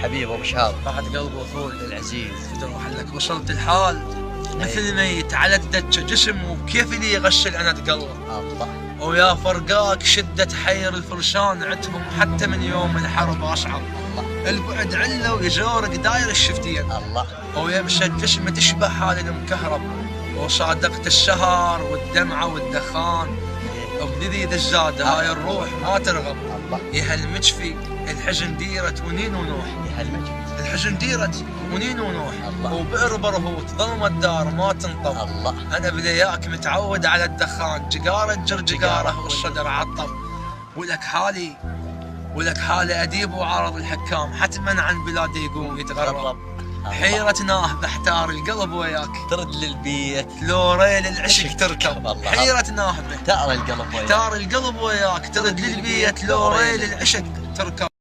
الحبيب ابو شهاب. بعد قلب اخوي العزيز تروح لك وصلت الحال مثل ميت على الدجة جسم وكيف اللي يغسل انا قلبه. الله. ويا فرقاك شدة حير الفرشان عندهم حتى من يوم الحرب اصعب. الله. البعد عله ويزورك داير الشفتين. الله. ويمشى الجسم تشبه حال المكهرب. وصادقت السهر والدمعة والدخان وبذي الزادة هاي الروح ما ترغب. الله. يا هالمجفي الحزن ديرت ونين ونوح. يا هالمجد. الحزن ديرت ونين ونوح. الله. وبئر برهوت ظلم الدار ما تنطب. الله. انا بلياك متعود على الدخان جقارة جرجقاره والصدر عطب. ولك حالي اديب وعارض الحكام حتما عن بلادي يقوم يتغرب. حيرة ناه بحتار القلب وياك ترد للبيت لو ريل العشق تركب. الله. حيرة ناه تار القلب وياك. بحتار القلب وياك ترد للبيت لو ريل العشق تركب.